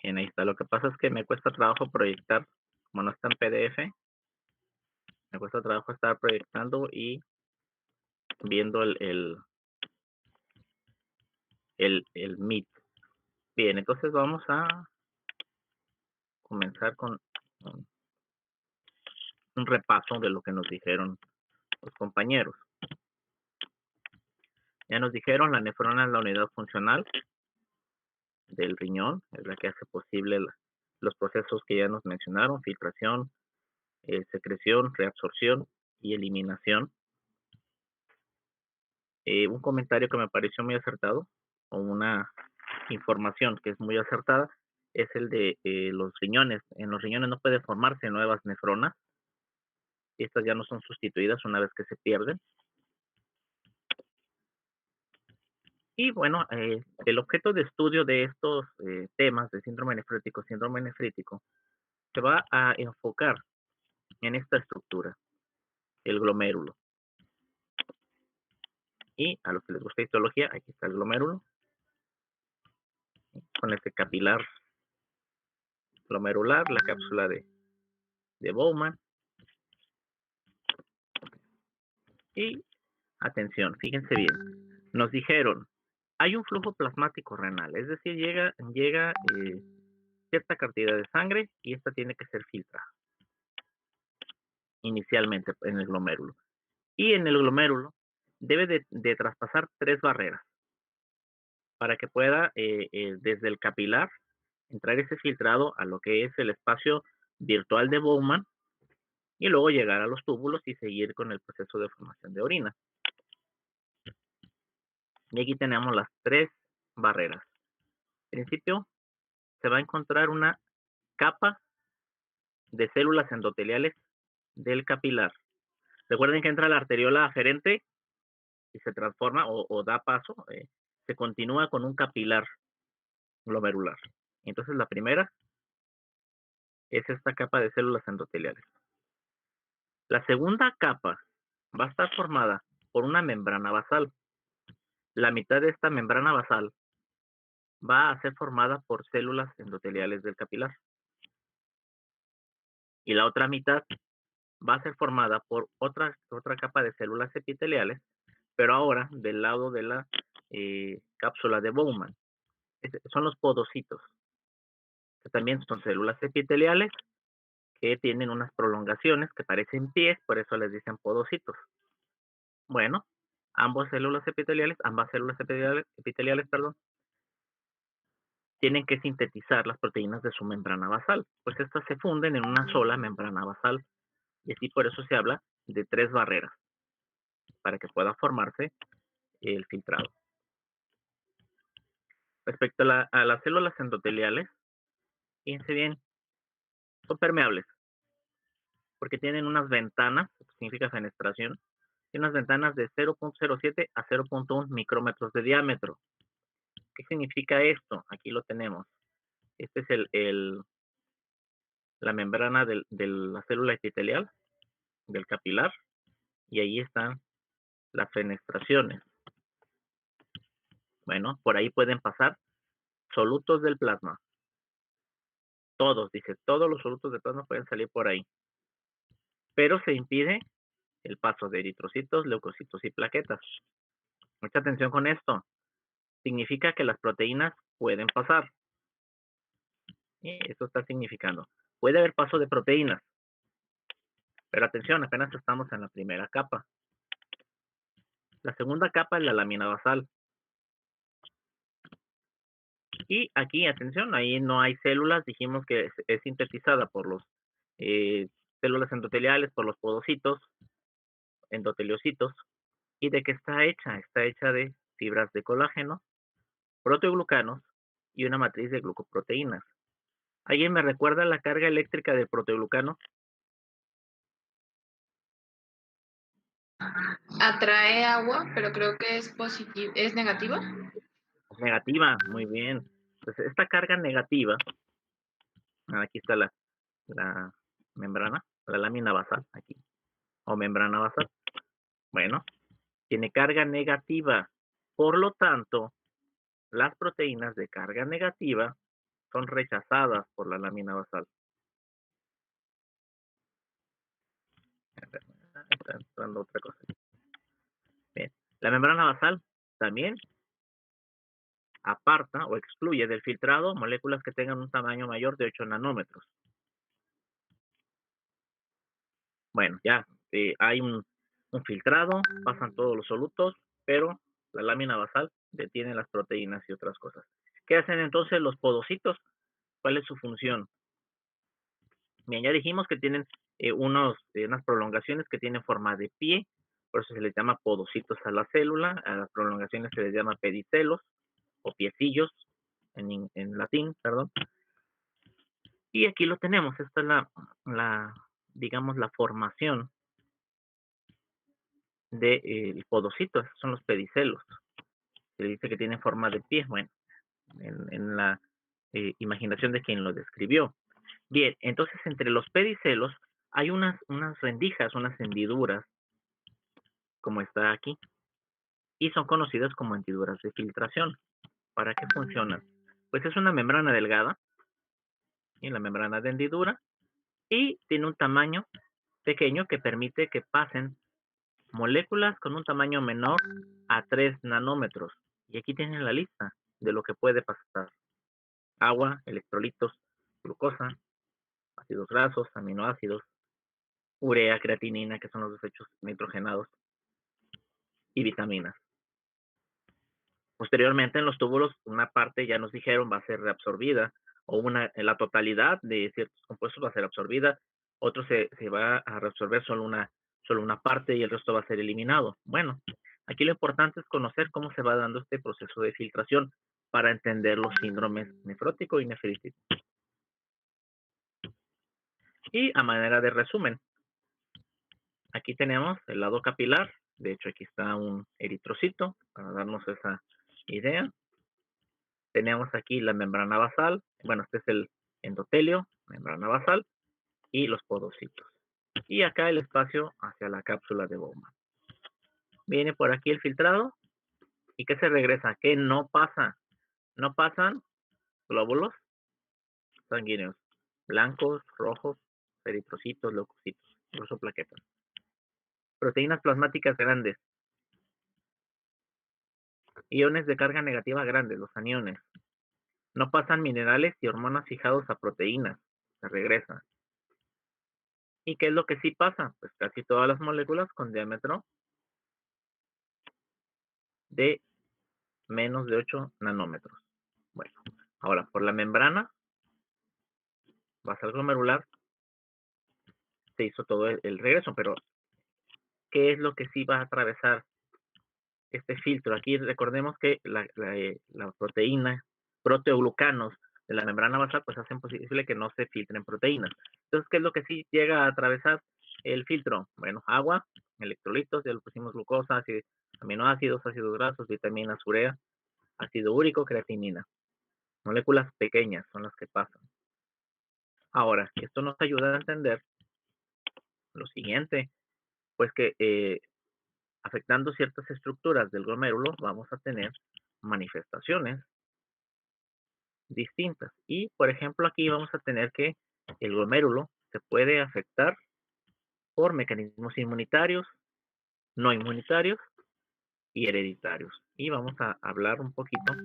Bien, ahí está. Lo que pasa es que me cuesta trabajo proyectar, como no está en PDF, me cuesta trabajo estar proyectando y viendo el Meet. Bien, entonces vamos a comenzar con un repaso de lo que nos dijeron los compañeros. Ya nos dijeron, la nefrona es la unidad funcional del riñón, es la que hace posible los procesos que ya nos mencionaron: filtración, secreción, reabsorción y eliminación. Un comentario que me pareció muy acertado, o una información que es muy acertada, es el de los riñones. En los riñones no puede formarse nuevas nefronas, y estas ya no son sustituidas una vez que se pierden. Y bueno, el objeto de estudio de estos temas de síndrome nefrítico, se va a enfocar en esta estructura, el glomérulo. Y a los que les gusta histología, aquí está el glomérulo, con este capilar glomerular, la cápsula de Bowman. Y atención, fíjense bien, nos dijeron, hay un flujo plasmático renal, es decir, llega cierta cantidad de sangre y esta tiene que ser filtrada inicialmente en el glomérulo. Y en el glomérulo debe de traspasar 3 barreras para que pueda desde el capilar entrar ese filtrado a lo que es el espacio virtual de Bowman y luego llegar a los túbulos y seguir con el proceso de formación de orina. Y aquí tenemos las 3 barreras. En principio se va a encontrar una capa de células endoteliales del capilar. Recuerden que entra la arteriola aferente y se transforma o da paso, se continúa con un capilar glomerular. Entonces la primera es esta capa de células endoteliales. La segunda capa va a estar formada por una membrana basal. La mitad de esta membrana basal va a ser formada por células endoteliales del capilar. Y la otra mitad va a ser formada por otra capa de células epiteliales, pero ahora del lado de la cápsula de Bowman. Son los podocitos, que también son células epiteliales que tienen unas prolongaciones que parecen pies, por eso les dicen podocitos. Bueno, ambas células epiteliales, tienen que sintetizar las proteínas de su membrana basal, pues estas se funden en una sola membrana basal, y así por eso se habla de 3 barreras, para que pueda formarse el filtrado. Respecto a las células endoteliales, fíjense bien, son permeables, porque tienen unas ventanas, significa fenestración, tienen unas ventanas de 0.07 a 0.1 micrómetros de diámetro. ¿Qué significa esto? Aquí lo tenemos. Este es la membrana de la célula epitelial, del capilar, y ahí están las fenestraciones. Bueno, por ahí pueden pasar solutos del plasma. Todos, dice, todos los solutos del plasma pueden salir por ahí. Pero se impide el paso de eritrocitos, leucocitos y plaquetas. Mucha atención con esto. Significa que las proteínas pueden pasar. Y eso está significando. Puede haber paso de proteínas. Pero atención, apenas estamos en la primera capa. La segunda capa es la lámina basal. Y aquí, atención, ahí no hay células. Dijimos que es sintetizada por los células endoteliales, por los podocitos, endoteliocitos. ¿Y de qué está hecha? Está hecha de fibras de colágeno, proteoglucanos y una matriz de glucoproteínas. ¿Alguien me recuerda la carga eléctrica del proteoglucano? Atrae agua, pero creo que es positiva, es negativa. Es negativa, muy bien. Entonces, esta carga negativa, aquí está la membrana, la lámina basal, aquí, o membrana basal. Bueno, tiene carga negativa. Por lo tanto, las proteínas de carga negativa son rechazadas por la lámina basal. Está entrando otra cosa. Bien. La membrana basal también aparta o excluye del filtrado moléculas que tengan un tamaño mayor de 8 nanómetros. Bueno, ya hay un filtrado, pasan todos los solutos, pero la lámina basal detiene las proteínas y otras cosas. ¿Qué hacen entonces los podocitos? ¿Cuál es su función? Bien, ya dijimos que tienen unas prolongaciones que tienen forma de pie, por eso se les llama podocitos a la célula, a las prolongaciones se les llama pedicelos o piecillos en latín, perdón. Y aquí lo tenemos, esta es digamos, la formación del podocito, esos son los pedicelos. Se dice que tienen forma de pie, bueno, en la imaginación de quien lo describió. Bien, entonces entre los pedicelos hay unas rendijas, unas hendiduras, como está aquí, y son conocidas como hendiduras de filtración. ¿Para qué funcionan? Pues es una membrana delgada, y la membrana de hendidura, y tiene un tamaño pequeño que permite que pasen moléculas con un tamaño menor a 3 nanómetros. Y aquí tienen la lista de lo que puede pasar. Agua, electrolitos, glucosa, ácidos grasos, aminoácidos, urea, creatinina, que son los desechos nitrogenados, y vitaminas. Posteriormente, en los túbulos, una parte, ya nos dijeron, va a ser reabsorbida, o la totalidad de ciertos compuestos va a ser absorbida, otro se va a reabsorber solo una parte y el resto va a ser eliminado. Bueno, aquí lo importante es conocer cómo se va dando este proceso de filtración para entender los síndromes nefrótico y nefrítico. Y a manera de resumen, aquí tenemos el lado capilar, de hecho aquí está un eritrocito para darnos esa idea. Tenemos aquí la membrana basal, bueno, este es el endotelio, membrana basal, y los podocitos. Y acá el espacio hacia la cápsula de Bowman. Viene por aquí el filtrado, ¿y qué se regresa? ¿Qué no pasa? No pasan glóbulos sanguíneos, blancos, rojos, eritrocitos, leucocitos, incluso plaquetas. Proteínas plasmáticas grandes, iones de carga negativa grandes, los aniones. No pasan minerales y hormonas fijados a proteínas, se regresa. ¿Y qué es lo que sí pasa? Pues casi todas las moléculas con diámetro de menos de 8 nanómetros. Bueno, ahora por la membrana basal glomerular se hizo todo el regreso, pero ¿qué es lo que sí va a atravesar este filtro? Aquí recordemos que la proteína, proteoglucanos de la membrana basal, pues hacen posible que no se filtren proteínas. Entonces, ¿qué es lo que sí llega a atravesar el filtro? Bueno, agua, electrolitos, ya lo pusimos glucosa, aminoácidos, ácidos grasos, vitaminas, urea, ácido úrico, creatinina. Moléculas pequeñas son las que pasan. Ahora, esto nos ayuda a entender lo siguiente, pues que afectando ciertas estructuras del glomérulo vamos a tener manifestaciones distintas. Y, por ejemplo, aquí vamos a tener que el glomérulo se puede afectar por mecanismos inmunitarios, no inmunitarios y hereditarios. Y vamos a hablar un poquito,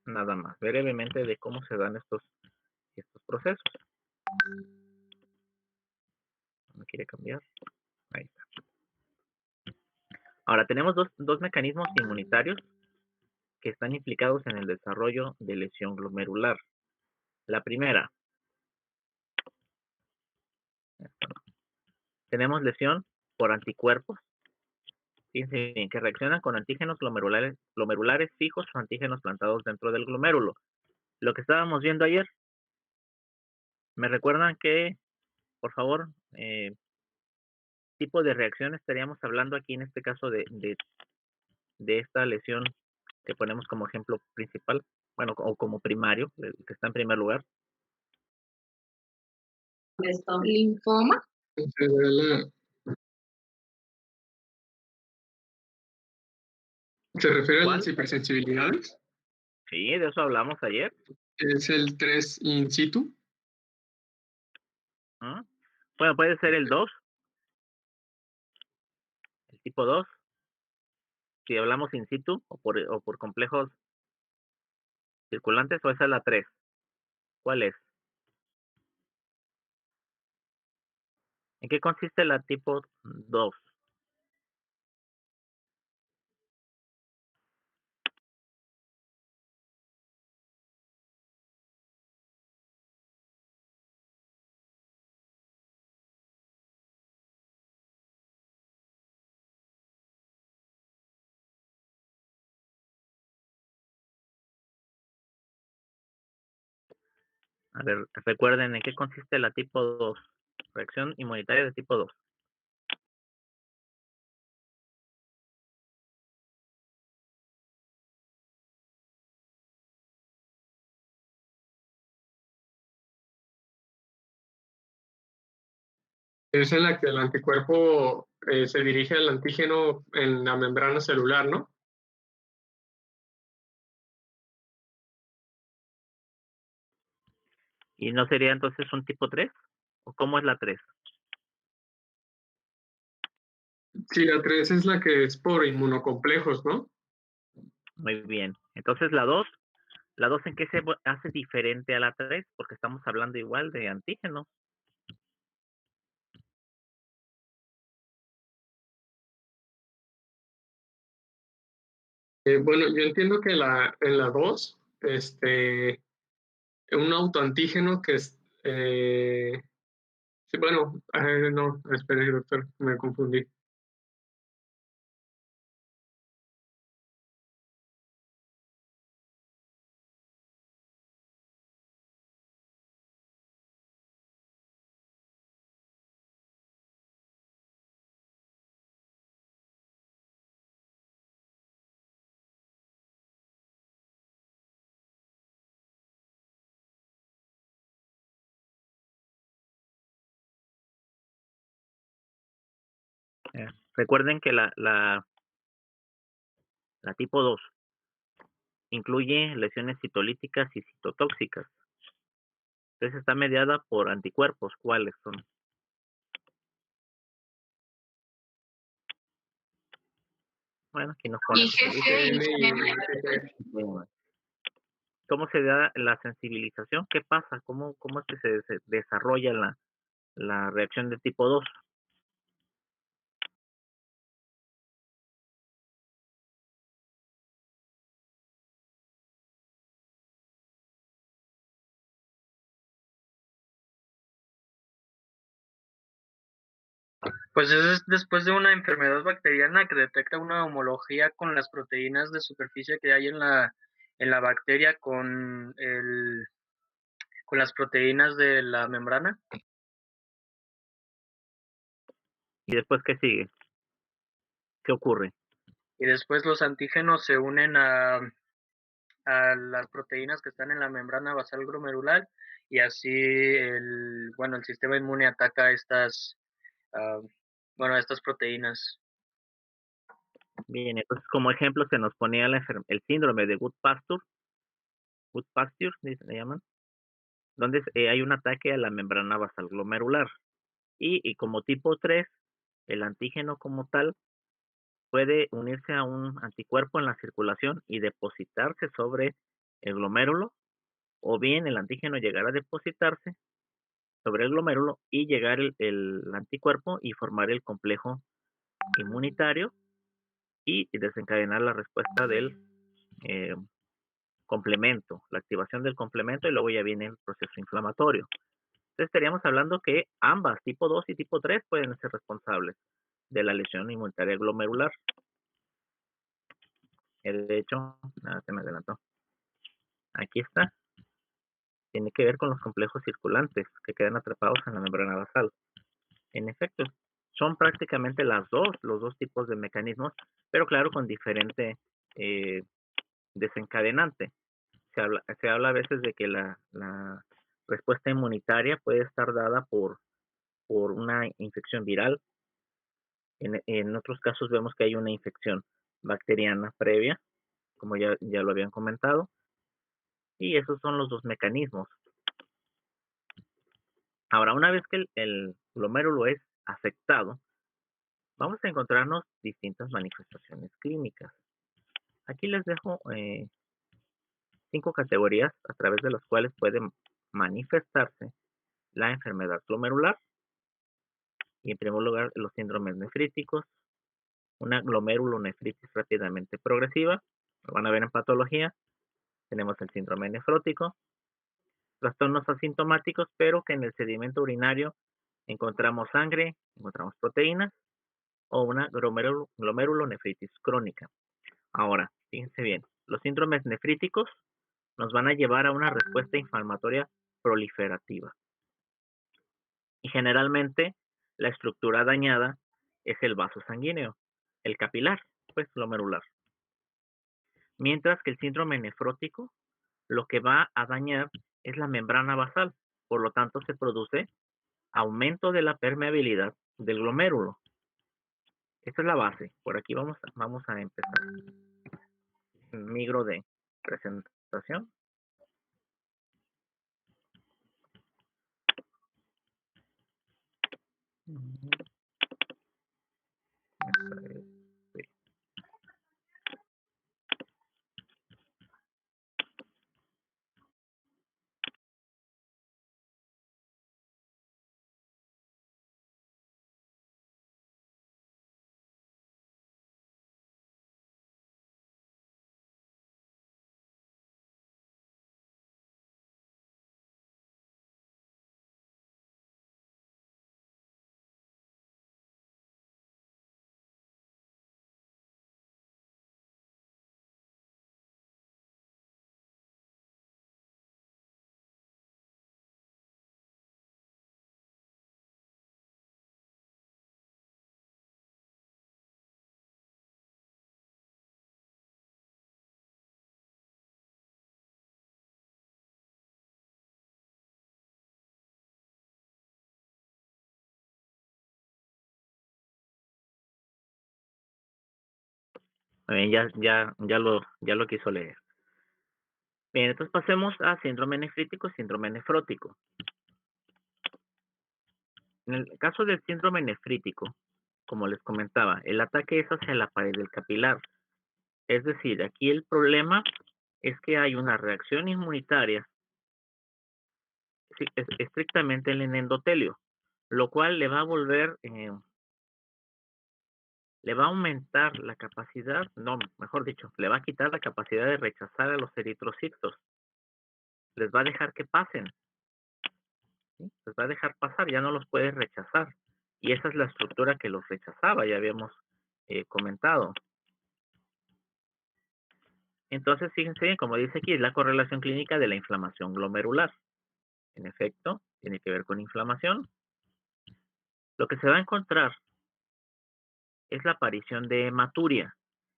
nada más, brevemente, de cómo se dan estos procesos. ¿No quiere cambiar? Ahí está. Ahora, tenemos dos mecanismos inmunitarios que están implicados en el desarrollo de lesión glomerular. La primera, tenemos lesión por anticuerpos, fíjense bien, que reaccionan con antígenos glomerulares fijos o antígenos plantados dentro del glomérulo. Lo que estábamos viendo ayer, ¿me recuerdan que, por favor, tipo de reacción estaríamos hablando aquí en este caso de esta lesión que ponemos como ejemplo principal, bueno, o como primario, el que está en primer lugar? Linfoma. ¿Se refiere a ¿Cuál? las hipersensibilidades? Sí, de eso hablamos ayer. ¿Es el 3 in situ? ¿Mm? Bueno, puede ser el 2, el tipo 2, si hablamos in situ o por complejos circulantes, o esa es la 3. ¿Cuál es? ¿En qué consiste la tipo 2? A ver, recuerden en qué consiste la tipo 2. Reacción inmunitaria de tipo 2. Es en la que el anticuerpo se dirige al antígeno en la membrana celular, ¿no? ¿Y no sería entonces un tipo 3? ¿O cómo es la 3? Sí, la 3 es la que es por inmunocomplejos, ¿no? Muy bien. Entonces ¿la 2 en qué se hace diferente a la 3? Porque estamos hablando igual de antígenos. Bueno, yo entiendo que en la 2, un autoantígeno que es... sí, bueno, no, espere, doctor, me confundí. Recuerden que la tipo 2 incluye lesiones citolíticas y citotóxicas. Entonces está mediada por anticuerpos. ¿Cuáles son? Bueno, aquí nos pone. IgG, IgM IgM. y IgG. Bueno, ¿cómo se da la sensibilización? ¿Qué pasa? ¿Cómo es que se desarrolla la reacción de tipo 2? Pues es después de una enfermedad bacteriana que detecta una homología con las proteínas de superficie que hay en la bacteria con las proteínas de la membrana. ¿Y después qué sigue? ¿Qué ocurre? Y después los antígenos se unen a las proteínas que están en la membrana basal glomerular y así el sistema inmune ataca ah, estas proteínas. Bien, entonces como ejemplo se nos ponía el síndrome de Goodpasture, le llaman, donde hay un ataque a la membrana basal glomerular. Y como tipo 3, el antígeno como tal puede unirse a un anticuerpo en la circulación y depositarse sobre el glomérulo, o bien el antígeno llegará a depositarse sobre el glomérulo y llegar el anticuerpo y formar el complejo inmunitario y desencadenar la respuesta del eh, complemento, la activación del complemento y luego ya viene el proceso inflamatorio. Entonces estaríamos hablando que ambas, tipo 2 y tipo 3, pueden ser responsables de la lesión inmunitaria glomerular. De hecho, nada, se me adelantó. Aquí está. Tiene que ver con los complejos circulantes que quedan atrapados en la membrana basal. En efecto, son prácticamente los dos tipos de mecanismos, pero claro, con diferente eh, desencadenante. Se habla a veces de que la respuesta inmunitaria puede estar dada por una infección viral. En otros casos vemos que hay una infección bacteriana previa, como ya lo habían comentado. Y esos son los dos mecanismos. Ahora, una vez que el glomérulo es afectado, vamos a encontrarnos distintas manifestaciones clínicas. Aquí les dejo 5 categorías a través de las cuales puede manifestarse la enfermedad glomerular. Y en primer lugar, los síndromes nefríticos, una glomerulonefritis rápidamente progresiva, lo van a ver en patología. Tenemos el síndrome nefrótico, trastornos asintomáticos, pero que en el sedimento urinario encontramos sangre, encontramos proteínas, o una glomerulonefritis crónica. Ahora, fíjense bien, los síndromes nefríticos nos van a llevar a una respuesta inflamatoria proliferativa. Y generalmente la estructura dañada es el vaso sanguíneo, el capilar, pues glomerular. Mientras que el síndrome nefrótico lo que va a dañar es la membrana basal, por lo tanto se produce aumento de la permeabilidad del glomérulo. Esta es la base, por aquí vamos a empezar. Migro de presentación. Ya lo quiso leer. Bien, entonces pasemos a síndrome nefrítico y síndrome nefrótico. En el caso del síndrome nefrítico, como les comentaba, el ataque es hacia la pared del capilar. Es decir, aquí el problema es que hay una reacción inmunitaria estrictamente en el endotelio, lo cual le va a volver, le va a aumentar la capacidad, no, mejor dicho, le va a quitar la capacidad de rechazar a los eritrocitos. Les va a dejar que pasen, ¿sí? Les va a dejar pasar, ya no los puede rechazar. Y esa es la estructura que los rechazaba, ya habíamos comentado. Entonces, fíjense bien, como dice aquí, es la correlación clínica de la inflamación glomerular. En efecto, tiene que ver con inflamación. Lo que se va a encontrar es la aparición de hematuria.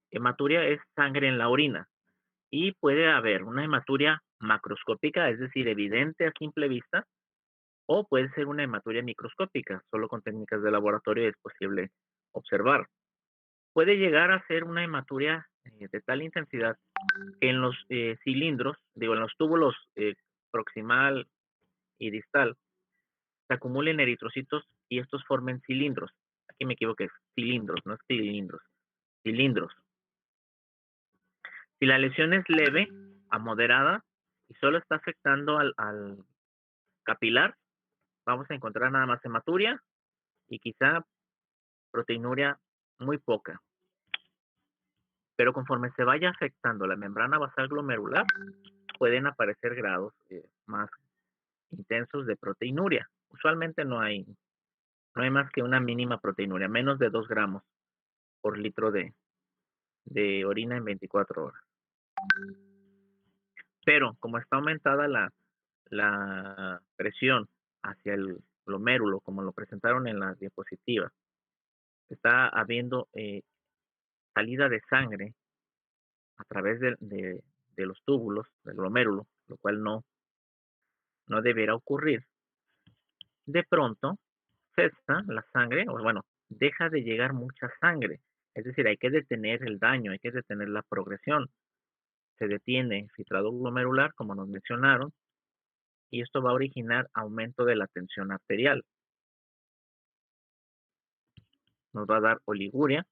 Hematuria es sangre en la orina. Y puede haber una hematuria macroscópica, es decir, evidente a simple vista, o puede ser una hematuria microscópica. Solo con técnicas de laboratorio es posible observar. Puede llegar a ser una hematuria de tal intensidad que en los cilindros, en los túbulos proximal y distal, se acumulen eritrocitos y estos formen cilindros. Aquí me equivoqué, cilindros, no es cilindros, cilindros. Si la lesión es leve a moderada y solo está afectando al capilar, vamos a encontrar nada más hematuria y quizá proteinuria muy poca. Pero conforme se vaya afectando la membrana basal glomerular, pueden aparecer grados más intensos de proteinuria. Usualmente no hay más que una mínima proteinuria, menos de 2 gramos por litro de orina en 24 horas. Pero como está aumentada la presión hacia el glomérulo, como lo presentaron en la diapositiva, está habiendo salida de sangre a través de los túbulos del glomérulo, lo cual no deberá ocurrir. De pronto cesa la sangre, o bueno, deja de llegar mucha sangre. Es decir, hay que detener el daño, hay que detener la progresión. se detiene filtrado glomerular, como nos mencionaron, y esto va a originar aumento de la tensión arterial. Nos va a dar oliguria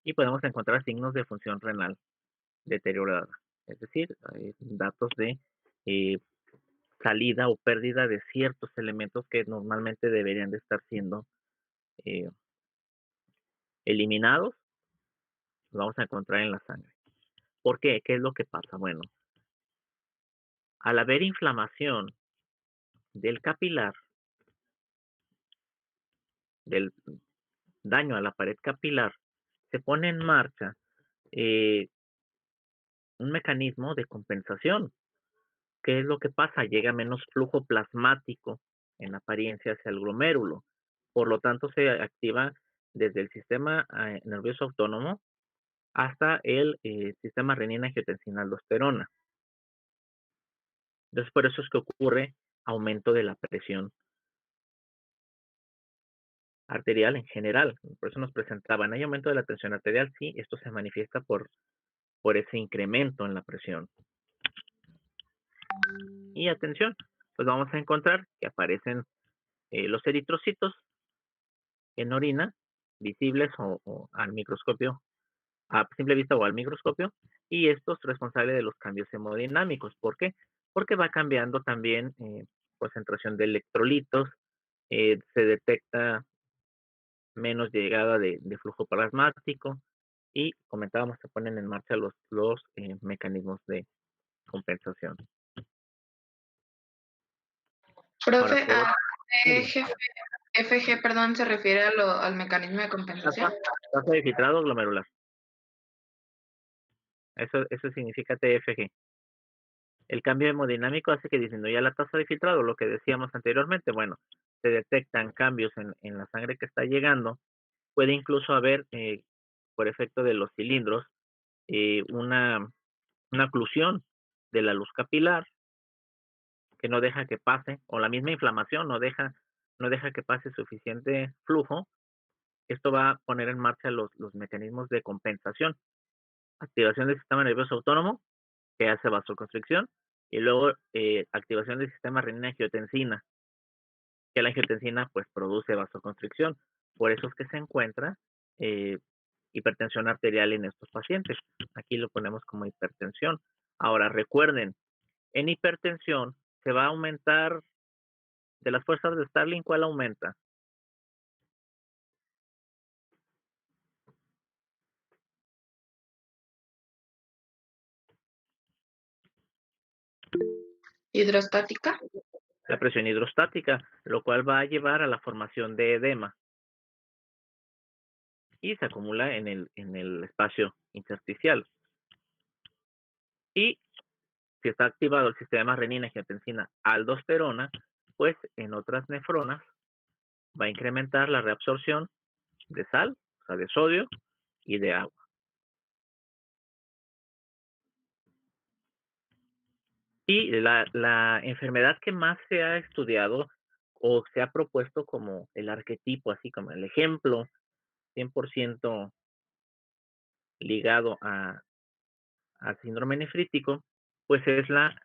y podemos encontrar signos de función renal deteriorada, es decir, datos de salida o pérdida de ciertos elementos que normalmente deberían de estar siendo eliminados, los vamos a encontrar en la sangre. ¿Por qué? ¿Qué es lo que pasa? Bueno, al haber inflamación del capilar, del daño a la pared capilar, se pone en marcha un mecanismo de compensación. ¿Qué es lo que pasa? Llega menos flujo plasmático en apariencia hacia el glomérulo. Por lo tanto, se activa desde el sistema nervioso autónomo hasta el sistema renina-angiotensina-aldosterona. Entonces, por eso es que ocurre aumento de la presión arterial en general. Por eso nos presentaban, hay aumento de la tensión arterial, sí, esto se manifiesta por ese incremento en la presión. Y atención, pues vamos a encontrar que aparecen los eritrocitos en orina, visibles o al microscopio, a simple vista o al microscopio, y esto es responsable de los cambios hemodinámicos. ¿Por qué? Porque va cambiando también concentración de electrolitos, se detecta menos llegada de flujo plasmático y comentábamos, se ponen en marcha los mecanismos de compensación. Profe, Ahora, FG, perdón, se refiere al mecanismo de compensación. Tasa de filtrado glomerular. Eso significa TFG. El cambio hemodinámico hace que disminuya la tasa de filtrado, lo que decíamos anteriormente. Bueno, se detectan cambios en la sangre que está llegando. Puede incluso haber, por efecto de los cilindros, una oclusión de la luz capilar que no deja que pase, o la misma inflamación no deja que pase suficiente flujo. Esto va a poner en marcha los mecanismos de compensación. Activación del sistema nervioso autónomo, que hace vasoconstricción, y luego activación del sistema renina-angiotensina, que la angiotensina pues produce vasoconstricción. Por eso es que se encuentra hipertensión arterial en estos pacientes. Aquí lo ponemos como hipertensión. Ahora recuerden, en hipertensión se va a aumentar de las fuerzas de Starling, ¿cuál aumenta? Hidrostática. La presión hidrostática, lo cual va a llevar a la formación de edema y se acumula en el espacio intersticial. Y si está activado el sistema renina-angiotensina-aldosterona, pues en otras nefronas va a incrementar la reabsorción de sal, o sea, de sodio y de agua. Y la enfermedad que más se ha estudiado o se ha propuesto como el arquetipo, así como el ejemplo 100% ligado a síndrome nefrítico, pues es la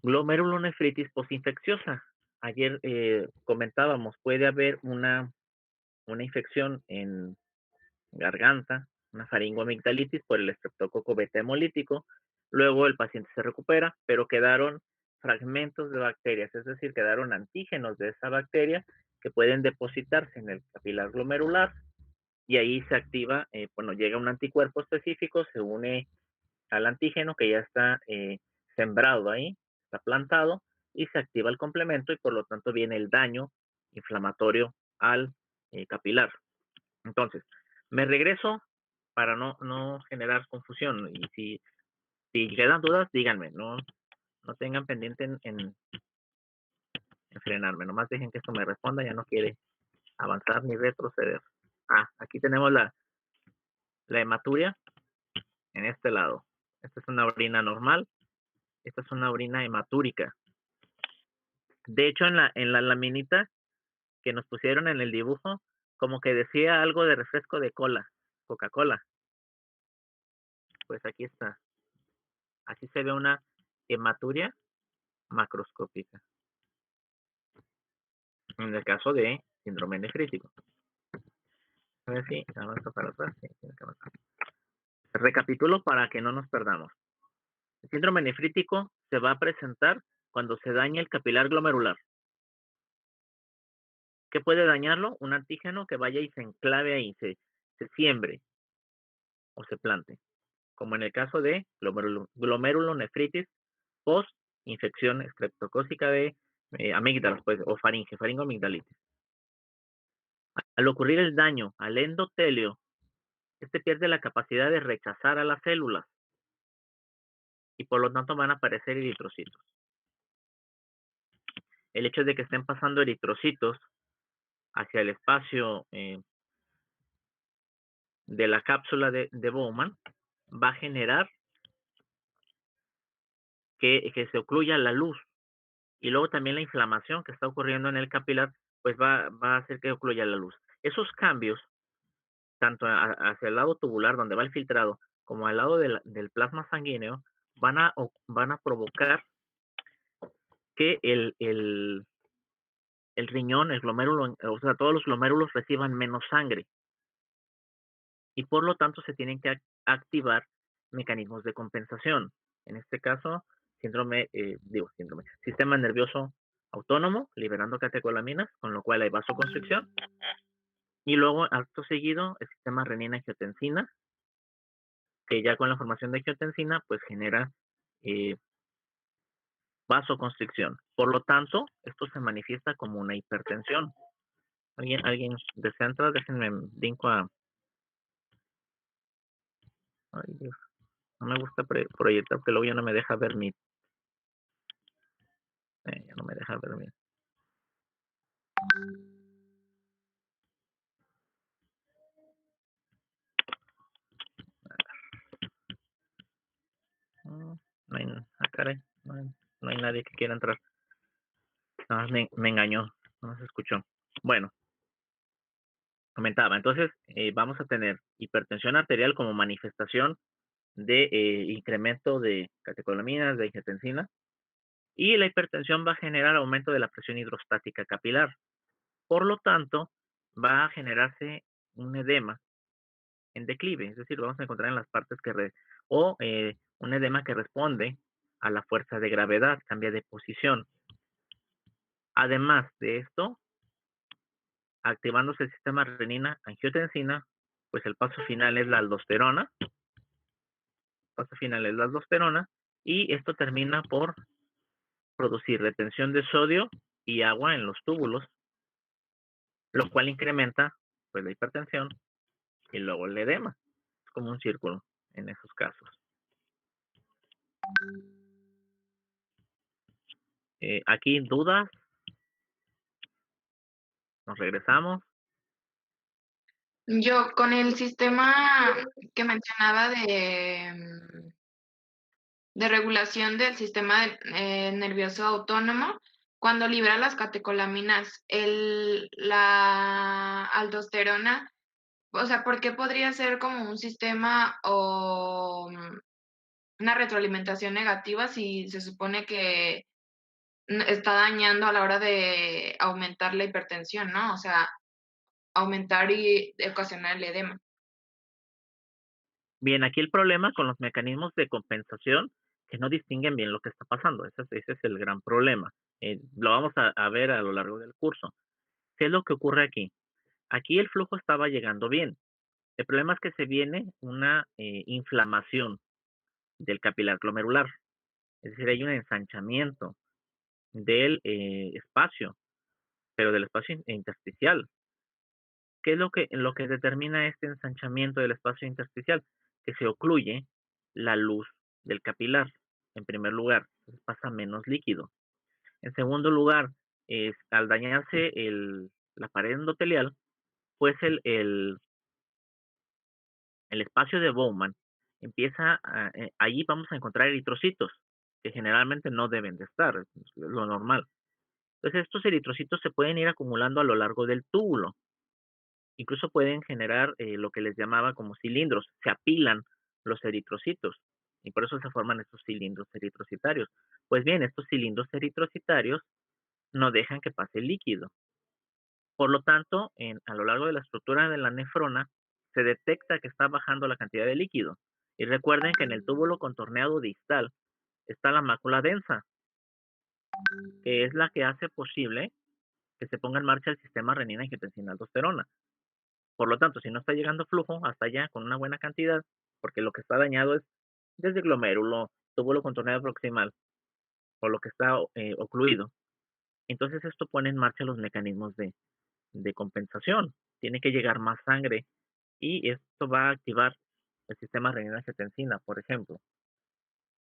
glomerulonefritis postinfecciosa. Ayer comentábamos, puede haber una infección en garganta, una faringoamigdalitis por el estreptococo beta hemolítico. Luego el paciente se recupera, pero quedaron fragmentos de bacterias, es decir, quedaron antígenos de esa bacteria que pueden depositarse en el capilar glomerular y ahí se activa, llega un anticuerpo específico, se une al antígeno que ya está sembrado ahí, está plantado y se activa el complemento y por lo tanto viene el daño inflamatorio al capilar. Entonces, me regreso para no generar confusión y si quedan dudas, díganme, no tengan pendiente en frenarme, nomás dejen que esto me responda, ya no quiere avanzar ni retroceder. Aquí tenemos la hematuria en este lado. Esta es una orina normal, esta es una orina hematúrica. De hecho, en la laminita que nos pusieron en el dibujo, como que decía algo de refresco de cola, Coca-Cola. Pues aquí está. Así se ve una hematuria macroscópica. En el caso de síndrome nefrítico. A ver si avanza para atrás. Sí, tiene que avanzar. Recapitulo para que no nos perdamos. El síndrome nefrítico se va a presentar cuando se daña el capilar glomerular. ¿Qué puede dañarlo? Un antígeno que vaya y se enclave ahí, se siembre o se plante, como en el caso de glomerulonefritis post infección estreptocócica de amígdalas, pues, o faringoamigdalitis. Al ocurrir el daño al endotelio, este pierde la capacidad de rechazar a las células y por lo tanto van a aparecer eritrocitos. El hecho de que estén pasando eritrocitos hacia el espacio de la cápsula de Bowman va a generar que se ocluya la luz. Y luego también la inflamación que está ocurriendo en el capilar, pues va a hacer que ocluya la luz. Esos cambios, tanto hacia el lado tubular, donde va el filtrado, como al lado del plasma sanguíneo, van a provocar que el riñón, el glomérulo, o sea, todos los glomérulos reciban menos sangre. Y por lo tanto se tienen que activar mecanismos de compensación. En este caso, sistema nervioso autónomo, liberando catecolaminas, con lo cual hay vasoconstricción. Y luego, acto seguido, el sistema renina-angiotensina, que ya con la formación de angiotensina, pues genera vasoconstricción. Por lo tanto, esto se manifiesta como una hipertensión. ¿Alguien desea entrar? Déjenme brinco a... Ay, Dios. No me gusta proyectar porque luego ya no me deja ver mi... ya no me deja ver mi... No hay, caray, no hay nadie que quiera entrar. No, me engañó, no se escuchó. Bueno, comentaba, entonces vamos a tener hipertensión arterial como manifestación de incremento de catecolaminas, de angiotensina, y la hipertensión va a generar aumento de la presión hidrostática capilar. Por lo tanto, va a generarse un edema en declive, es decir, lo vamos a encontrar en las partes un edema que responde a la fuerza de gravedad, cambia de posición. Además de esto, activándose el sistema renina-angiotensina, pues el paso final es la aldosterona. Y esto termina por producir retención de sodio y agua en los túbulos, lo cual incrementa pues la hipertensión y luego el edema. Es como un círculo en esos casos. Aquí dudas. Nos regresamos. Yo con el sistema que mencionaba de regulación del sistema nervioso autónomo, cuando libera las catecolaminas, la aldosterona, o sea, ¿por qué podría ser como un sistema o una retroalimentación negativa si se supone que está dañando a la hora de aumentar la hipertensión, ¿no? O sea, aumentar y ocasionar el edema. Bien, aquí el problema con los mecanismos de compensación, que no distinguen bien lo que está pasando. Ese es el gran problema. Lo vamos a ver a lo largo del curso. ¿Qué es lo que ocurre aquí? Aquí el flujo estaba llegando bien. El problema es que se viene una inflamación del capilar glomerular. Es decir, hay un ensanchamiento del espacio, pero del espacio intersticial. ¿Qué es lo que determina este ensanchamiento del espacio intersticial? Que se ocluye la luz del capilar, en primer lugar, pasa menos líquido. En segundo lugar, al dañarse la pared endotelial, pues el espacio de Bowman empieza, allí vamos a encontrar eritrocitos, que generalmente no deben de estar, es lo normal. Entonces estos eritrocitos se pueden ir acumulando a lo largo del túbulo. Incluso pueden generar lo que les llamaba como cilindros, se apilan los eritrocitos. Y por eso se forman estos cilindros eritrocitarios. Pues bien, estos cilindros eritrocitarios no dejan que pase el líquido. Por lo tanto, a lo largo de la estructura de la nefrona, se detecta que está bajando la cantidad de líquido. Y recuerden que en el túbulo contorneado distal está la mácula densa, que es la que hace posible que se ponga en marcha el sistema renina-angiotensina-aldosterona. Por lo tanto, si no está llegando flujo hasta allá con una buena cantidad, porque lo que está dañado es desde glomérulo, túbulo contorneado proximal, o lo que está ocluido, entonces esto pone en marcha los mecanismos de compensación. Tiene que llegar más sangre y esto va a activar el sistema renina-angiotensina, por ejemplo,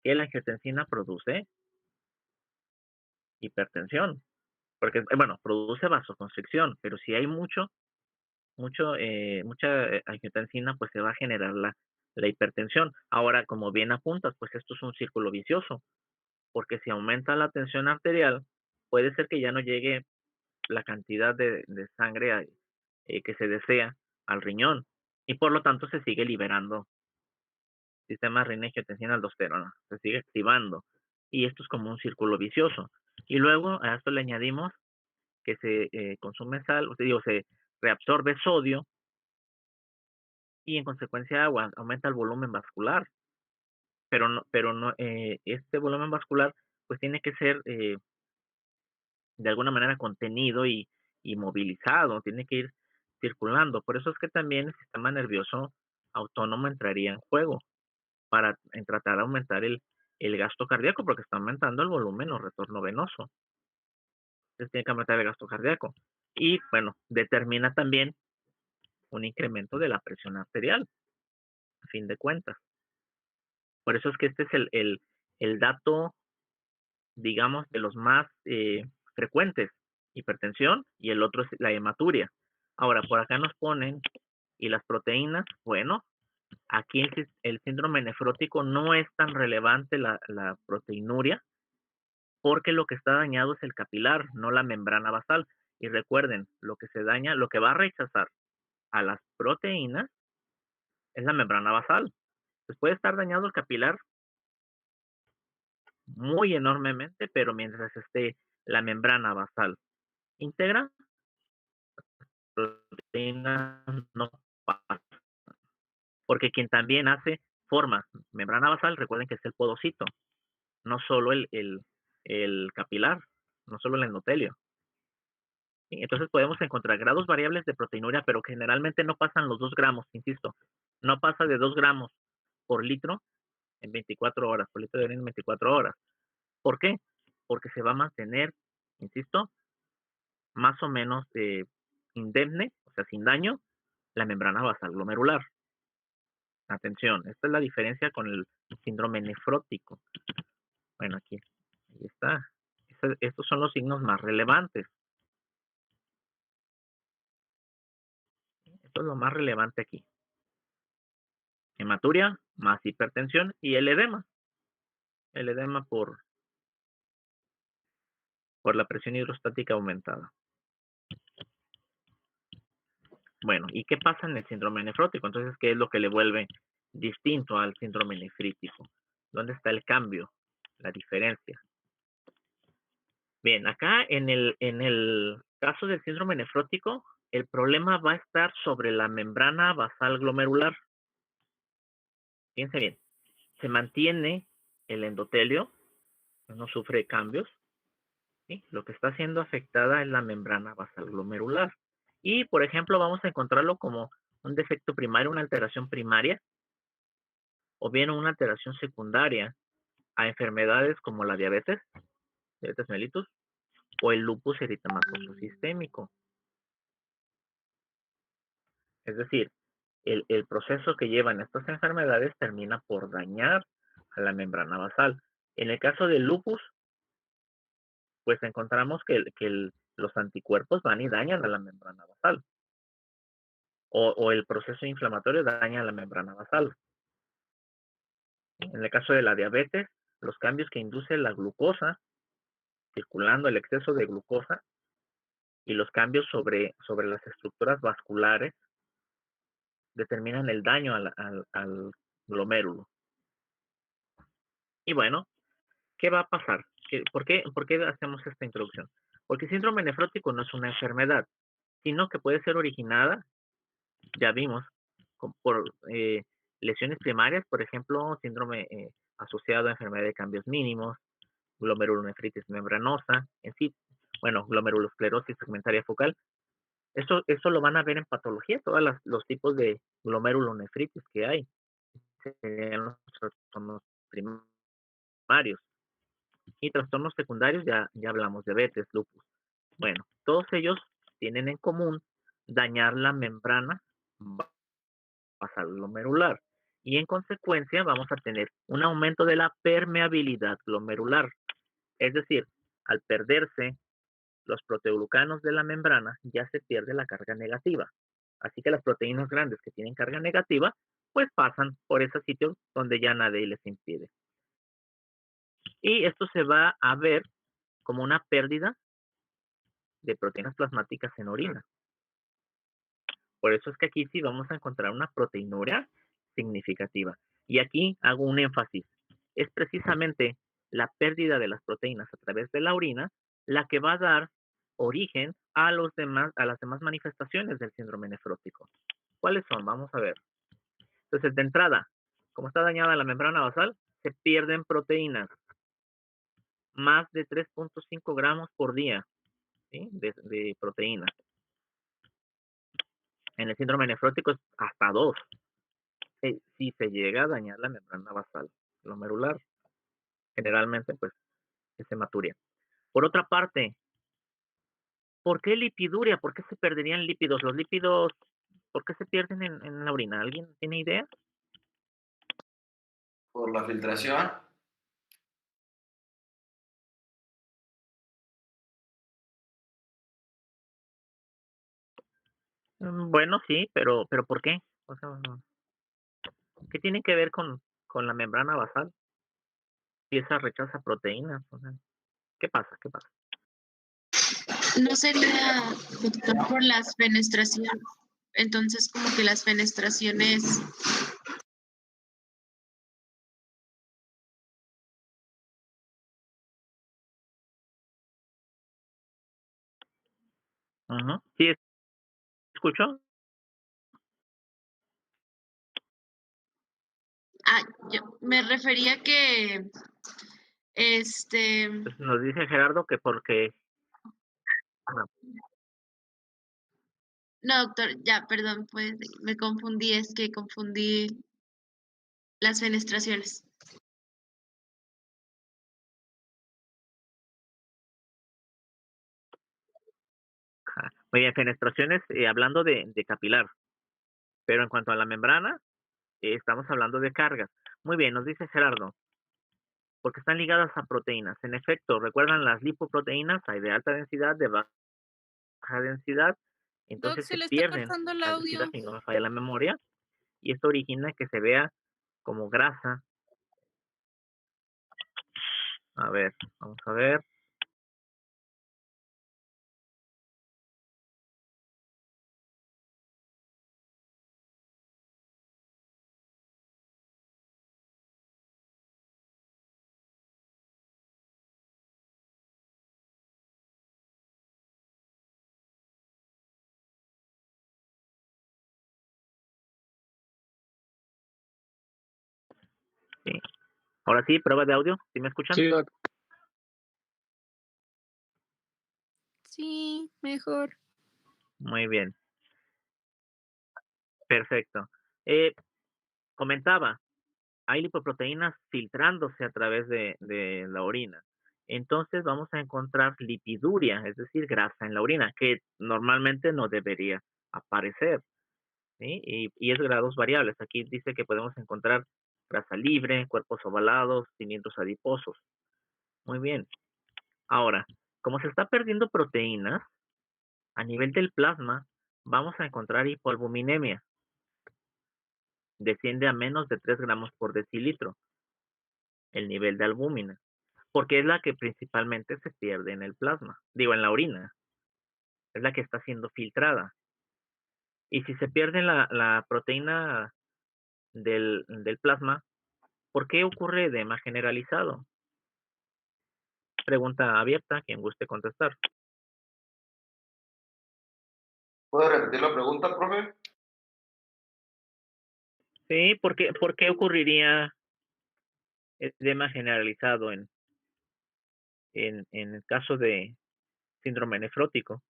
que la angiotensina produce hipertensión, porque, bueno, produce vasoconstricción, pero si hay mucha angiotensina, pues se va a generar la hipertensión. Ahora, como bien apuntas, pues esto es un círculo vicioso, porque si aumenta la tensión arterial, puede ser que ya no llegue la cantidad de sangre que se desea al riñón, y por lo tanto se sigue liberando sistema renina-angiotensina-aldosterona, se sigue activando, y esto es como un círculo vicioso. Y luego a esto le añadimos que se consume sal, se reabsorbe sodio y en consecuencia agua, aumenta el volumen vascular, pero no este volumen vascular pues tiene que ser de alguna manera contenido y movilizado, tiene que ir circulando. Por eso es que también el sistema nervioso autónomo entraría en juego para tratar de aumentar el gasto cardíaco, porque está aumentando el volumen o retorno venoso. Entonces tiene que aumentar el gasto cardíaco. Y bueno, determina también un incremento de la presión arterial, a fin de cuentas. Por eso es que este es el dato, digamos, de los más frecuentes, hipertensión, y el otro es la hematuria. Ahora, por acá nos ponen, y las proteínas, bueno, aquí el síndrome nefrótico no es tan relevante la proteinuria, porque lo que está dañado es el capilar, no la membrana basal. Y recuerden, lo que se daña, lo que va a rechazar a las proteínas es la membrana basal. Pues puede estar dañado el capilar muy enormemente, pero mientras esté la membrana basal íntegra, proteínas no pasa. Porque quien también hace forma membrana basal, recuerden que es el podocito, no solo el capilar, no solo el endotelio. Entonces podemos encontrar grados variables de proteinuria, pero que generalmente no pasan los 2 gramos, insisto, no pasa de 2 gramos por litro en 24 horas, por litro de orina en 24 horas. ¿Por qué? Porque se va a mantener, insisto, más o menos indemne, o sea, sin daño, la membrana basal glomerular. Atención, esta es la diferencia con el síndrome nefrótico. Bueno, aquí, ahí está. Estos son los signos más relevantes. Esto es lo más relevante aquí. Hematuria, más hipertensión y el edema. El edema por la presión hidrostática aumentada. Bueno, ¿y qué pasa en el síndrome nefrótico? Entonces, ¿qué es lo que le vuelve distinto al síndrome nefrítico? ¿Dónde está el cambio, la diferencia? Bien, acá en el caso del síndrome nefrótico, el problema va a estar sobre la membrana basal glomerular. Fíjense bien, se mantiene el endotelio, no sufre cambios, ¿sí? Lo que está siendo afectada es la membrana basal glomerular. Y, por ejemplo, vamos a encontrarlo como un defecto primario, una alteración primaria, o bien una alteración secundaria a enfermedades como la diabetes mellitus, o el lupus eritematoso sistémico. Es decir, el proceso que llevan estas enfermedades termina por dañar a la membrana basal. En el caso del lupus, pues encontramos que los anticuerpos van y dañan a la membrana basal. O el proceso inflamatorio daña a la membrana basal. En el caso de la diabetes, los cambios que induce la glucosa, circulando el exceso de glucosa, y los cambios sobre las estructuras vasculares determinan el daño al glomérulo. Y bueno, ¿qué va a pasar? ¿Por qué hacemos esta introducción? Porque el síndrome nefrótico no es una enfermedad, sino que puede ser originada, ya vimos, por lesiones primarias, por ejemplo, síndrome asociado a enfermedad de cambios mínimos, glomerulonefritis membranosa, en sí, bueno, glomerulosclerosis segmentaria focal. Eso lo van a ver en patología, todos los tipos de glomerulonefritis que hay. Serían los trastornos primarios. Y trastornos secundarios, ya hablamos, diabetes, lupus. Bueno, todos ellos tienen en común dañar la membrana basal glomerular. Y en consecuencia vamos a tener un aumento de la permeabilidad glomerular. Es decir, al perderse los proteoglucanos de la membrana, ya se pierde la carga negativa. Así que las proteínas grandes que tienen carga negativa, pues pasan por ese sitio donde ya nadie les impide. Y esto se va a ver como una pérdida de proteínas plasmáticas en orina. Por eso es que aquí sí vamos a encontrar una proteinuria significativa. Y aquí hago un énfasis. Es precisamente la pérdida de las proteínas a través de la orina la que va a dar origen a las demás manifestaciones del síndrome nefrótico. ¿Cuáles son? Vamos a ver. Entonces, de entrada, como está dañada la membrana basal, se pierden proteínas. Más de 3.5 gramos por día, ¿sí? de proteínas. En el síndrome nefrótico es hasta 2. Si se llega a dañar la membrana basal glomerular, generalmente pues es hematuria. Por otra parte, ¿por qué lipiduria? ¿Por qué se perderían lípidos? Los lípidos, ¿por qué se pierden en la orina? ¿Alguien tiene idea? Por la filtración. Bueno, sí, pero ¿por qué? O sea, ¿qué tiene que ver con la membrana basal? Si esa rechaza proteínas, o sea, ¿qué pasa? ¿Qué pasa? No sería, doctor, por las fenestraciones. Entonces, como que las fenestraciones. ¿Sí escucho? Yo me refería que, Pues nos dice Gerardo que porque... no, doctor, ya, perdón, pues me confundí, es que confundí las fenestraciones. Muy bien, fenestraciones, hablando de capilar, pero en cuanto a la membrana, estamos hablando de cargas. Muy bien, nos dice Gerardo, porque están ligadas a proteínas. En efecto, recuerdan las lipoproteínas, hay de alta densidad, de baja densidad, entonces se se le está pierden cortando el al audio. densidad, si no me falla la memoria, y esto origina que se vea como grasa. A ver, vamos a ver. Sí. Ahora sí, prueba de audio, ¿sí me escuchan? Sí, doc. Sí, mejor. Muy bien. Perfecto. Comentaba, hay lipoproteínas filtrándose a través de la orina. Entonces vamos a encontrar lipiduria, es decir, grasa en la orina, que normalmente no debería aparecer, ¿sí? Y es de grados variables. Aquí dice que podemos encontrar grasa libre, cuerpos ovalados, cilindros adiposos. Muy bien. Ahora, como se está perdiendo proteínas, a nivel del plasma, vamos a encontrar hipoalbuminemia. Desciende a menos de 3 gramos por decilitro el nivel de albúmina, porque es la que principalmente se pierde en el plasma, digo, en la orina, es la que está siendo filtrada. Y si se pierde la proteína del plasma, ¿por qué ocurre edema generalizado? Pregunta abierta, quien guste contestar. ¿Puede repetir la pregunta, profe? Sí, ¿por qué ocurriría edema generalizado en el caso de síndrome nefrótico?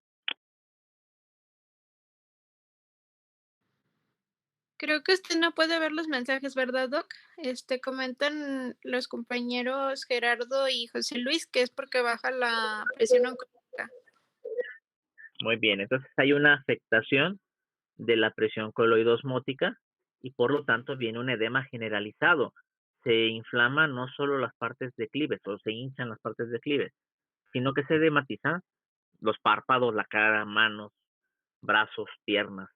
Creo que usted no puede ver los mensajes, ¿verdad, Doc? Comentan los compañeros Gerardo y José Luis que es porque baja la presión oncológica. Muy bien, entonces hay una afectación de la presión coloidosmótica y por lo tanto viene un edema generalizado. Se inflaman no solo las partes declives o se hinchan las partes declives, sino que se edematizan los párpados, la cara, manos, brazos, piernas.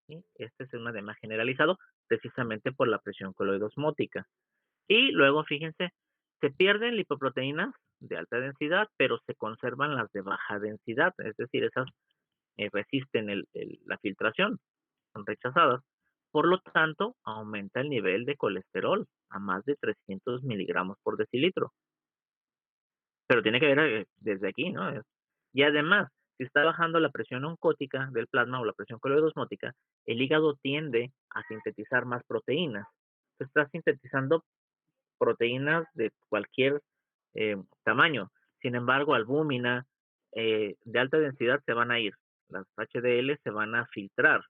¿Sí? Este es un edema generalizado precisamente por la presión coloidosmótica. Y luego, fíjense, se pierden lipoproteínas de alta densidad, pero se conservan las de baja densidad, es decir, esas resisten la filtración, son rechazadas. Por lo tanto, aumenta el nivel de colesterol a más de 300 miligramos por decilitro. Pero tiene que ver desde aquí, ¿no? Y además, si está bajando la presión oncótica del plasma o la presión coloidosmótica, el hígado tiende a sintetizar más proteínas. Se está sintetizando proteínas de cualquier tamaño. Sin embargo, albúmina de alta densidad se van a ir. Las HDL se van a filtrar.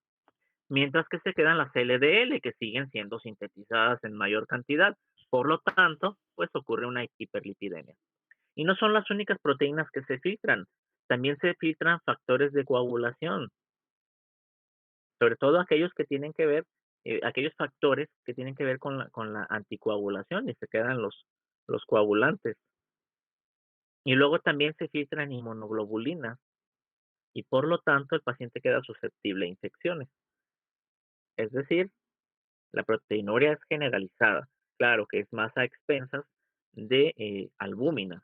Mientras que se quedan las LDL que siguen siendo sintetizadas en mayor cantidad. Por lo tanto, pues ocurre una hiperlipidemia. Y no son las únicas proteínas que se filtran. También se filtran factores de coagulación. Sobre todo aquellos que tienen que ver, aquellos factores que tienen que ver con la anticoagulación y se quedan los coagulantes. Y luego también se filtran inmunoglobulinas y por lo tanto el paciente queda susceptible a infecciones. Es decir, la proteinuria es generalizada. Claro que es más a expensas de albúmina,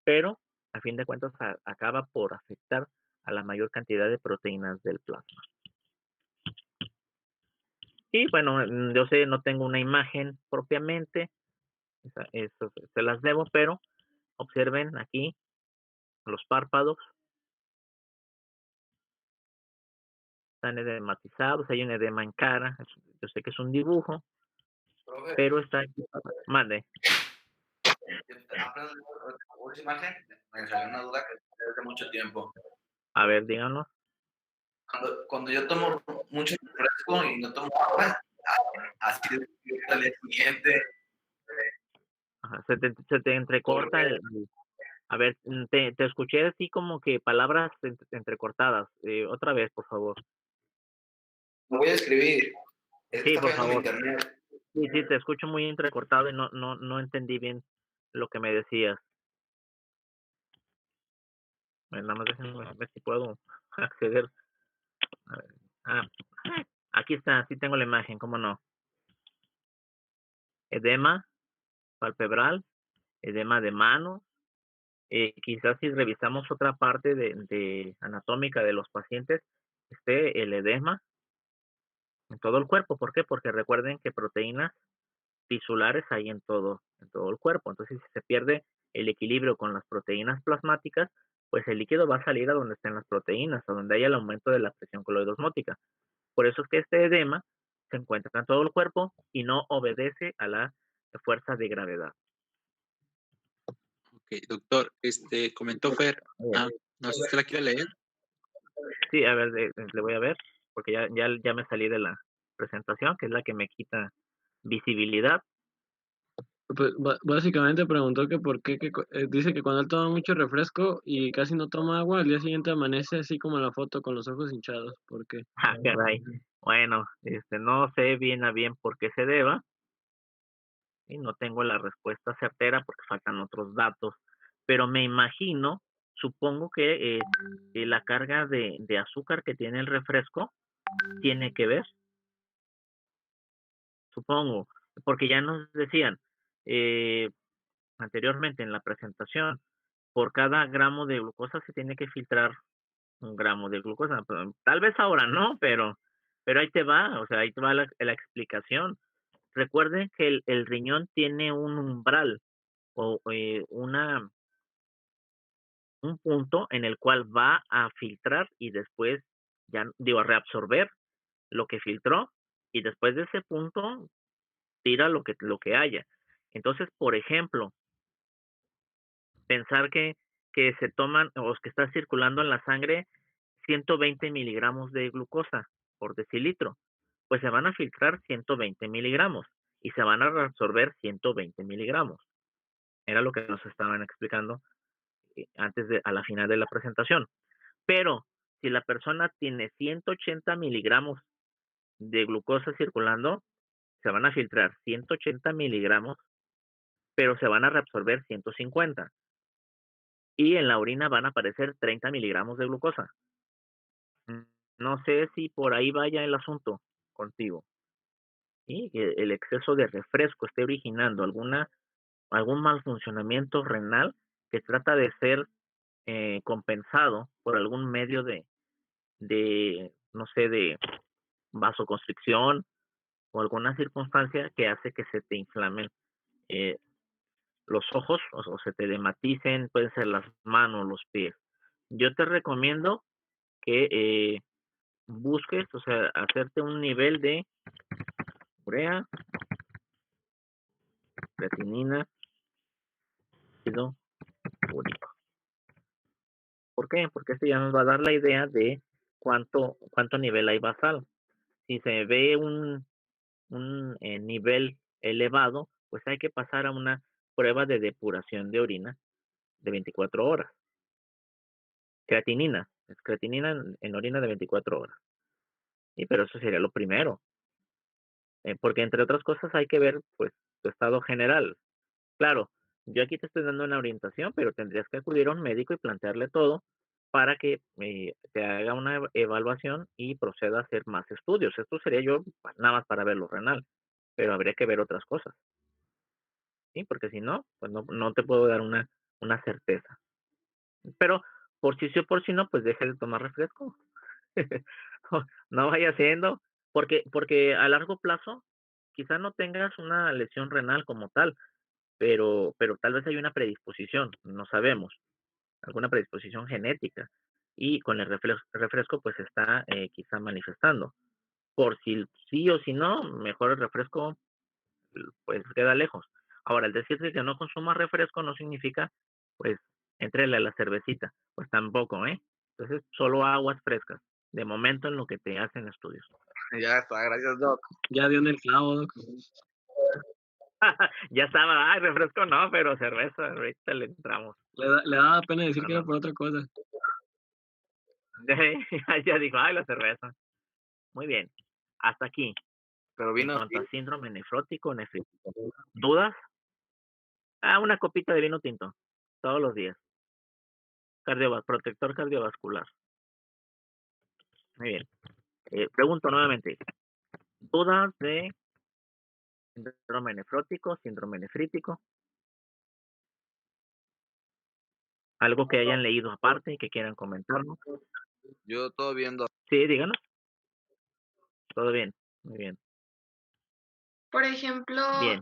pero a fin de cuentas acaba por afectar a la mayor cantidad de proteínas del plasma. Y bueno, yo sé, no tengo una imagen propiamente, eso se las debo, pero observen aquí los párpados, están edematizados, hay un edema en cara, yo sé que es un dibujo, Profe, pero está aquí. Mande. apenas esa imagen, me salió una duda que hace mucho tiempo. A ver, díganos. Cuando yo tomo mucho refresco y no tomo agua, así de al día siguiente. Ajá, se te entrecorta a ver, te escuché así como que palabras entrecortadas. Otra vez, por favor. Lo voy a escribir. Es que Sí, está por fallando mi favor. internet. Sí, te escucho muy entrecortado y no entendí bien lo que me decías. Nada más déjenme ver si puedo acceder. A ver. Ah, aquí está, sí tengo la imagen, cómo no. Edema palpebral, edema de mano. Quizás si revisamos otra parte de anatómica de los pacientes, esté el edema en todo el cuerpo. ¿Por qué? Porque recuerden que proteínas tisulares hay en todo el cuerpo. Entonces, si se pierde el equilibrio con las proteínas plasmáticas, pues el líquido va a salir a donde estén las proteínas, a donde haya el aumento de la presión coloidosmótica. Por eso es que este edema se encuentra en todo el cuerpo y no obedece a la fuerza de gravedad. Ok, doctor, comentó Fer, no sé si usted la quiere leer. Sí, a ver, le voy a ver, porque ya me salí de la presentación, que es la que me quita visibilidad. Pues básicamente preguntó que por qué, dice que cuando él toma mucho refresco y casi no toma agua, al día siguiente amanece así como en la foto con los ojos hinchados. ¿Por qué? Ah, caray. Bueno, no sé bien a bien por qué se deba, y no tengo la respuesta certera porque faltan otros datos, pero me imagino, supongo que la carga de azúcar que tiene el refresco tiene que ver, supongo, porque ya nos decían anteriormente en la presentación, por cada gramo de glucosa se tiene que filtrar 1 gramo de glucosa. Tal vez ahora no, pero ahí te va, o sea, ahí te va la explicación. recuerden que el riñón tiene un umbral o un punto en el cual va a filtrar y después, ya digo, a reabsorber lo que filtró y después de ese punto tira lo que haya. Entonces, por ejemplo, pensar que se toman o que está circulando en la sangre 120 miligramos de glucosa por decilitro, pues se van a filtrar 120 miligramos y se van a reabsorber 120 miligramos. Era lo que nos estaban explicando a la final de la presentación. Pero si la persona tiene 180 miligramos de glucosa circulando, se van a filtrar 180 miligramos, pero se van a reabsorber 150. Y en la orina van a aparecer 30 miligramos de glucosa. No sé si por ahí vaya el asunto contigo. Y el exceso de refresco esté originando algún mal funcionamiento renal que trata de ser compensado por algún medio no sé, de vasoconstricción o alguna circunstancia que hace que se te inflamen los ojos o se te dematicen, pueden ser las manos, los pies. Yo te recomiendo que busques, o sea, hacerte un nivel de urea, creatinina, ácido úrico. ¿Por qué? Porque esto ya nos va a dar la idea de cuánto nivel hay basal. Si se ve un nivel elevado, pues hay que pasar a una prueba de depuración de orina de 24 horas. Creatinina, es creatinina en orina de 24 horas. Sí, pero eso sería lo primero. Porque entre otras cosas hay que ver, pues, tu estado general. Claro, yo aquí te estoy dando una orientación, pero tendrías que acudir a un médico y plantearle todo para que te haga una evaluación y proceda a hacer más estudios. Esto sería yo nada más para ver lo renal, pero habría que ver otras cosas. ¿Sí? Porque si no, pues no te puedo dar una certeza. Pero por si sí o por si no, pues deje de tomar refresco. No vaya haciendo, porque a largo plazo quizá no tengas una lesión renal como tal, pero tal vez hay una predisposición, no sabemos, alguna predisposición genética y con el refresco pues se está quizá manifestando. Por si sí o si no, mejor el refresco pues queda lejos. Ahora, el decirte que no consuma refresco no significa pues entrele a la cervecita, pues tampoco, ¿eh? Entonces, solo aguas frescas, de momento en lo que te hacen estudios. Ya está, gracias, Doc. Ya dio en el clavo, Doc. Ya estaba, ay, refresco no, pero cerveza, ahorita le entramos. Le daba pena decir No, que no, era por otra cosa. Ya dijo, ay, la cerveza. Muy bien, hasta aquí. Pero En vino cuanto a síndrome nefrótico, nefrítico. ¿Dudas? Una copita de vino tinto, todos los días. Protector cardiovascular. Muy bien. Pregunto nuevamente, ¿dudas de síndrome nefrótico, síndrome nefrítico? ¿Algo que hayan leído aparte y que quieran comentarnos? yo todo viendo. Sí, díganos. Todo bien, muy bien. Por ejemplo, Bien.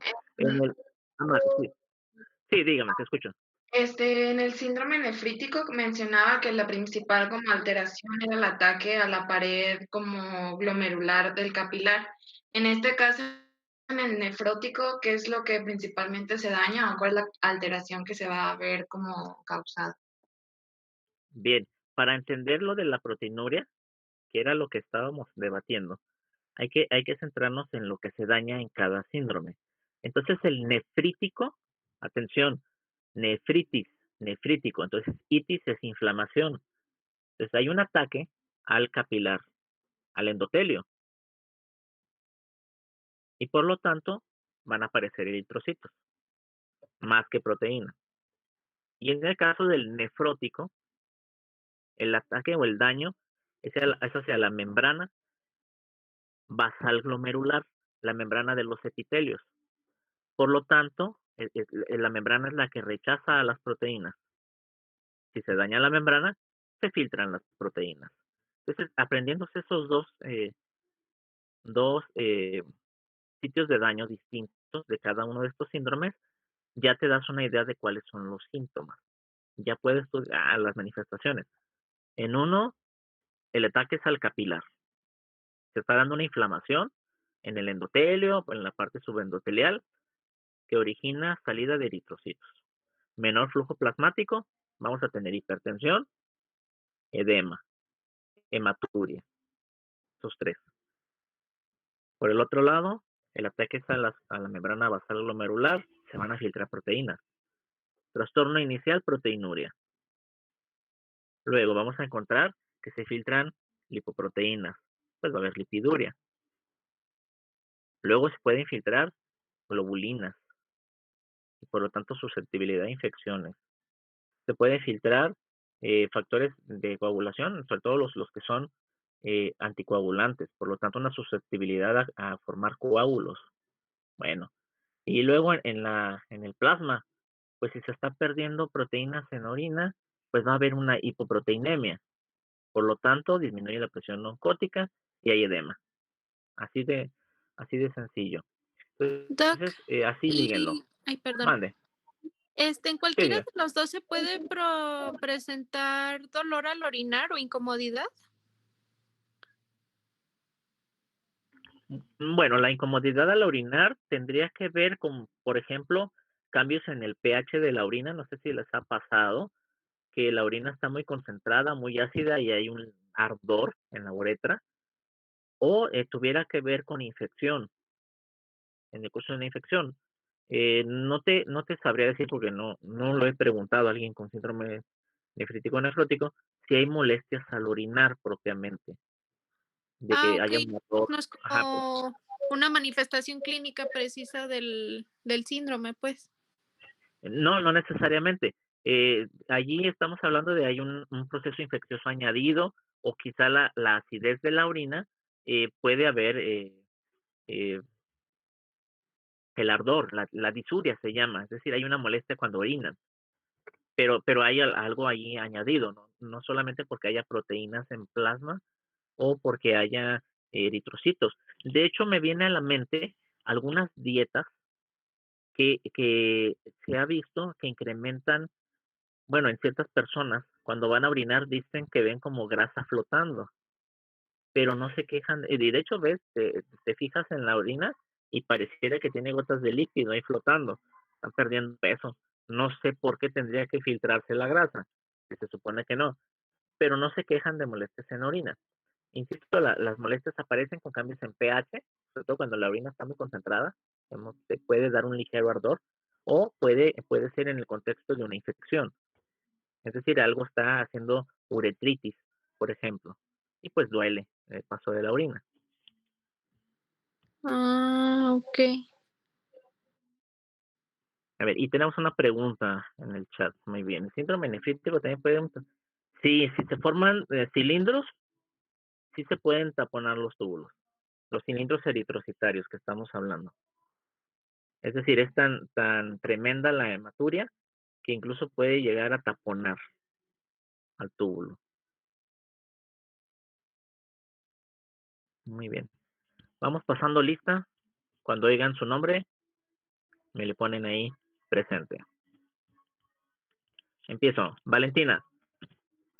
Sí, dígame, te escucho. en el síndrome nefrítico mencionaba que la principal como alteración era el ataque a la pared como glomerular del capilar. En este caso, en el nefrótico, ¿qué es lo que principalmente se daña o cuál es la alteración que se va a ver como causada? Bien, para entender lo de la proteinuria, que era lo que estábamos debatiendo, hay que centrarnos en lo que se daña en cada síndrome. Entonces, el nefrítico, atención, nefritis, nefrítico, entonces itis es inflamación. Entonces, hay un ataque al capilar, al endotelio, y por lo tanto van a aparecer eritrocitos, más que proteína. Y en el caso del nefrótico, el ataque o el daño es hacia la membrana basal glomerular, la membrana de los epitelios. Por lo tanto, la membrana es la que rechaza a las proteínas. Si se daña la membrana, se filtran las proteínas. Entonces, aprendiéndose esos dos sitios de daño distintos de cada uno de estos síndromes, ya te das una idea de cuáles son los síntomas. Ya puedes estudiar las manifestaciones. En uno, el ataque es al capilar. Se está dando una inflamación en el endotelio, en la parte subendotelial, que origina salida de eritrocitos. Menor flujo plasmático, vamos a tener hipertensión, edema, hematuria. Esos tres. Por el otro lado, el ataque es a la membrana basal glomerular, se van a filtrar proteínas. Trastorno inicial, proteinuria. Luego vamos a encontrar que se filtran lipoproteínas, pues va a haber lipiduria. Luego se pueden filtrar globulinas y por lo tanto susceptibilidad a infecciones. Se pueden filtrar factores de coagulación, sobre todo los que son anticoagulantes, por lo tanto una susceptibilidad a formar coágulos. Bueno, y luego en el plasma, pues si se está perdiendo proteínas en orina, pues va a haber una hipoproteinemia. Por lo tanto, disminuye la presión oncótica y hay edema. Así de sencillo. Doc, Entonces, así líguenlo. ay, perdón. Mande. En cualquiera diga. de los dos se puede presentar dolor al orinar o incomodidad. Bueno, la incomodidad al orinar tendría que ver con, por ejemplo, cambios en el pH de la orina. No sé si les ha pasado que la orina está muy concentrada, muy ácida y hay un ardor en la uretra. O tuviera que ver con infección, en el curso de una infección. No te sabría decir porque no lo he preguntado a alguien con síndrome nefrítico nefrótico si hay molestias al orinar propiamente, de que haya un ardor. No es Ajá, como una manifestación clínica precisa del síndrome, pues. No necesariamente. Allí estamos hablando de hay un proceso infeccioso añadido o quizá la acidez de la orina puede haber el ardor, la disuria se llama, es decir, hay una molestia cuando orinan, pero hay algo ahí añadido, no solamente porque haya proteínas en plasma o porque haya eritrocitos. De hecho, me viene a la mente algunas dietas que se ha visto que incrementan, bueno, en ciertas personas, cuando van a orinar dicen que ven como grasa flotando, pero no se quejan. Y de hecho, ves, te fijas en la orina y pareciera que tiene gotas de líquido ahí flotando. Están perdiendo peso. No sé por qué tendría que filtrarse la grasa, que se supone que no, pero no se quejan de molestias en orina. Insisto, las molestias aparecen con cambios en pH, sobre todo cuando la orina está muy concentrada, te puede dar un ligero ardor, o puede ser en el contexto de una infección. Es decir, algo está haciendo uretritis, por ejemplo, y pues duele el paso de la orina. Ok. A ver, y tenemos una pregunta en el chat. Muy bien. ¿El síndrome nefrítico también puede...? Sí, si se forman cilindros, sí se pueden taponar los túbulos. Los cilindros eritrocitarios que estamos hablando. Es decir, es tan tremenda la hematuria que incluso puede llegar a taponar al túbulo. Muy bien. Vamos pasando lista. Cuando oigan su nombre, me le ponen ahí presente. Empiezo. Valentina.